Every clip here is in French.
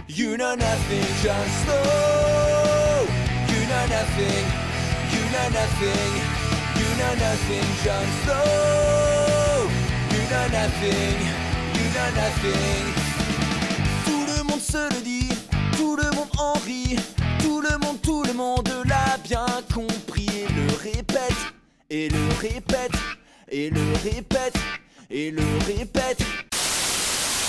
You know nothing, Jon Snow. You know nothing, you know nothing, you know nothing, Jon Snow. You know nothing, you know nothing. Tout le monde se le dit, tout le monde en rit, tout le monde l'a bien compris et le répète, et le répète, et le répète, et le répète.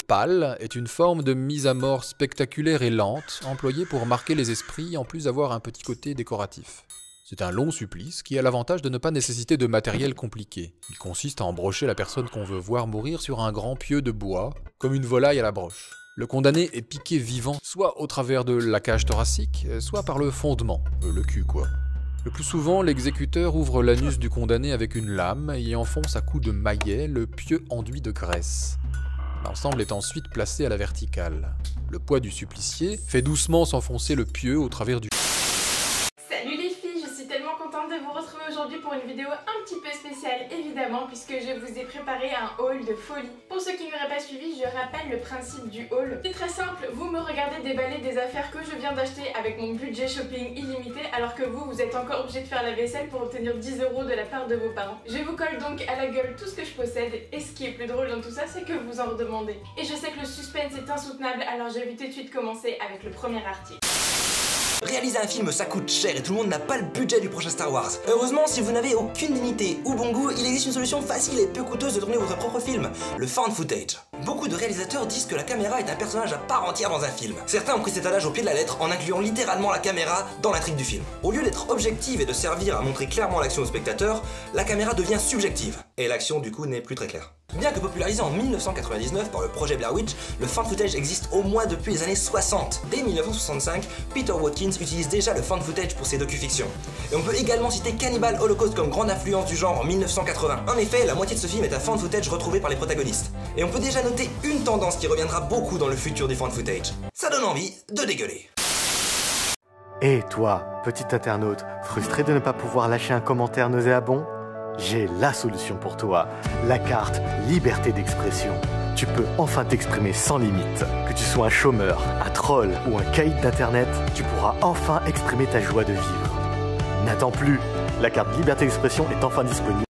Pâle est une forme de mise à mort spectaculaire et lente, employée pour marquer les esprits en plus d'avoir un petit côté décoratif. C'est un long supplice qui a l'avantage de ne pas nécessiter de matériel compliqué. Il consiste à embrocher la personne qu'on veut voir mourir sur un grand pieu de bois, comme une volaille à la broche. Le condamné est piqué vivant, soit au travers de la cage thoracique, soit par le fondement, le cul quoi. Le plus souvent, l'exécuteur ouvre l'anus du condamné avec une lame et enfonce à coups de maillet le pieu enduit de graisse. L'ensemble est ensuite placé à la verticale. Le poids du supplicié fait doucement s'enfoncer le pieu au travers du... Salut les filles, je suis tellement contente de vous retrouver aujourd'hui pour une vidéo un petit peu spéciale évidemment puisque je vous ai préparé un haul de folie. Pour ceux qui n'auraient pas suivi, je rappelle le principe du haul. C'est très simple, vous me regardez déballer des affaires que je viens d'acheter avec mon budget shopping illimité alors que vous êtes encore obligé de faire la vaisselle pour obtenir 10 € de la part de vos parents. Je vous colle donc à la gueule tout ce que je possède et ce qui est plus drôle dans tout ça c'est que vous en redemandez. Et je sais que le suspense est insoutenable alors je vais tout de suite commencer avec le premier article. Réaliser un film ça coûte cher et tout le monde n'a pas le budget du prochain Star Wars. Heureusement, si vous n'avez aucune dignité ou bon goût, il existe une solution facile et peu coûteuse de tourner votre propre film, le found footage. Beaucoup de réalisateurs disent que la caméra est un personnage à part entière dans un film. Certains ont pris cet adage au pied de la lettre en incluant littéralement la caméra dans l'intrigue du film. Au lieu d'être objective et de servir à montrer clairement l'action au spectateur, la caméra devient subjective. Et l'action du coup n'est plus très claire. Bien que popularisé en 1999 par le projet Blair Witch, le found footage existe au moins depuis les années 60. Dès 1965, Peter Watkins utilise déjà le found footage pour ses docu-fictions. Et on peut également citer Cannibal Holocaust comme grande influence du genre en 1980. En effet, la moitié de ce film est un found footage retrouvé par les protagonistes. Et on peut déjà noter une tendance qui reviendra beaucoup dans le futur du found footage. Ça donne envie de dégueuler. Et toi, petit internaute, frustré de ne pas pouvoir lâcher un commentaire nauséabond ? J'ai la solution pour toi, la carte liberté d'expression. Tu peux enfin t'exprimer sans limite. Que tu sois un chômeur, un troll ou un caïd d'internet, tu pourras enfin exprimer ta joie de vivre. N'attends plus, la carte liberté d'expression est enfin disponible.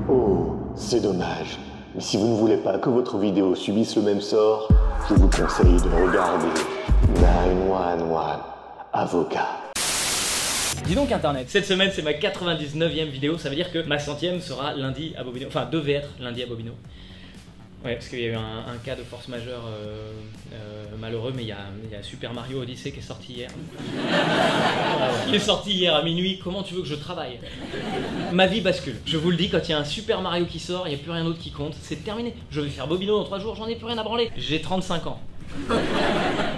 Oh, c'est dommage. Mais si vous ne voulez pas que votre vidéo subisse le même sort, je vous conseille de regarder 911 Avocat. Dis donc internet, cette semaine c'est ma 99e vidéo, ça veut dire que ma 100e sera lundi à Bobino, enfin devait être lundi à Bobino. Ouais, parce qu'il y a eu un cas de force majeure malheureux, mais il y a Super Mario Odyssey qui est sorti hier. Il est sorti hier à minuit, comment tu veux que je travaille? Ma vie bascule, je vous le dis, quand il y a un Super Mario qui sort, il n'y a plus rien d'autre qui compte, c'est terminé. Je vais faire Bobino dans 3 jours, j'en ai plus rien à branler. J'ai 35 ans.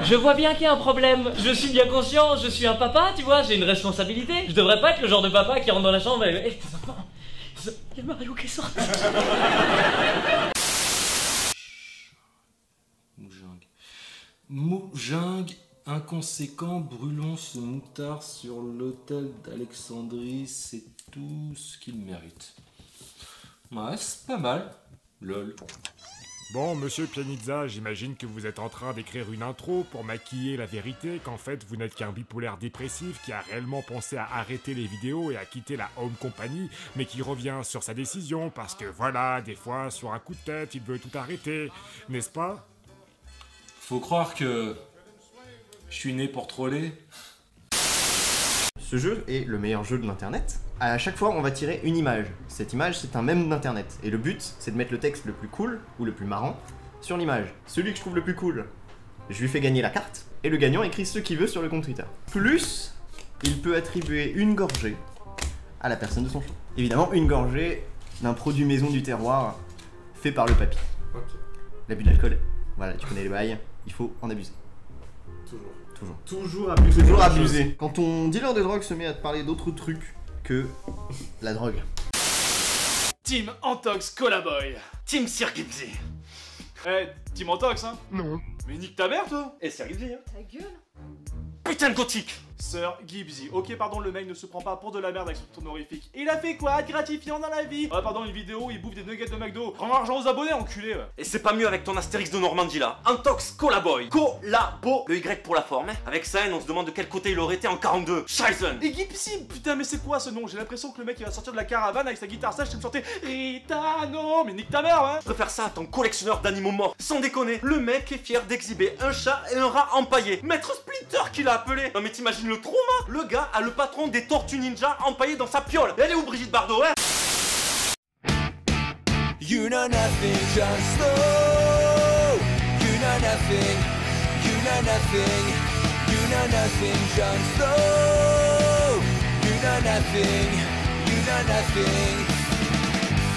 Je vois bien qu'il y a un problème, je suis bien conscient, je suis un papa, tu vois, j'ai une responsabilité. Je devrais pas être le genre de papa qui rentre dans la chambre et hey, tes enfants, il y a Mario qui est sorti. Moujingue, inconséquent, brûlons ce moutard sur l'autel d'Alexandrie, c'est tout ce qu'il mérite. Ouais, c'est pas mal. Lol. Bon, monsieur Pianizza, j'imagine que vous êtes en train d'écrire une intro pour maquiller la vérité qu'en fait vous n'êtes qu'un bipolaire dépressif qui a réellement pensé à arrêter les vidéos et à quitter la Home Company, mais qui revient sur sa décision parce que voilà, des fois, sur un coup de tête, il veut tout arrêter, n'est-ce pas? Faut croire que je suis né pour troller. Ce jeu est le meilleur jeu de l'internet. À chaque fois, on va tirer une image. Cette image, c'est un mème d'internet. Et le but, c'est de mettre le texte le plus cool ou le plus marrant sur l'image. Celui que je trouve le plus cool, je lui fais gagner la carte. Et le gagnant écrit ce qu'il veut sur le compte Twitter. Plus, il peut attribuer une gorgée à la personne de son choix. Évidemment, une gorgée d'un produit maison du terroir fait par le papy. Okay. L'abus d'alcool, voilà, tu connais les bails, il faut en abuser. Toujours abuser. Toujours abuser. Quand ton dealer de drogue se met à te parler d'autres trucs que la drogue. Team Antox Collaboy. Team Sir Gibbsy. Team Antox, hein? Non. Mais nique ta mère, toi. Et Sir Gibbsy, hein? Ta gueule. Putain de gothique. Sir Gibbsy. Ok, pardon, le mec ne se prend pas pour de la merde avec son honorifique. Il a fait quoi de gratifiant dans la vie? Ouais, pardon, une vidéo où il bouffe des nuggets de McDo. Rends l'argent aux abonnés, enculé. Ouais. Et c'est pas mieux avec ton Astérix de Normandie là. Antox Colaboy. Collabo. Le Y pour la forme. Hein. Avec sa haine, on se demande de quel côté il aurait été en 42. Scheißen. Et Gibbsy, putain, mais c'est quoi ce nom? J'ai l'impression que le mec il va sortir de la caravane avec sa guitare sèche et me chanter Ritano. Mais nique ta mère, ouais. Je préfère ça à ton collectionneur d'animaux morts. Sans déconner, le mec est fier d'exhiber un chat et un rat empaillé. Maître Splinter qui l'a appelé. Non mais t'imagines le trauma? Le gars a le patron des Tortues Ninja empaillé dans sa piole. Elle est où Brigitte Bardot, hein? You know nothing, Jon Snow. You know nothing, you know nothing, you know nothing, Jon Snow. You know nothing, you know nothing.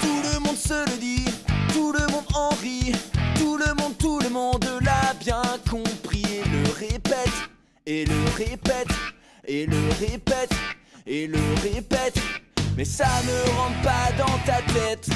Tout le monde se le dit, tout le monde en rit, tout le monde l'a bien compris et le répète, et le répète, et le répète, et le répète. Mais ça ne rentre pas dans ta tête.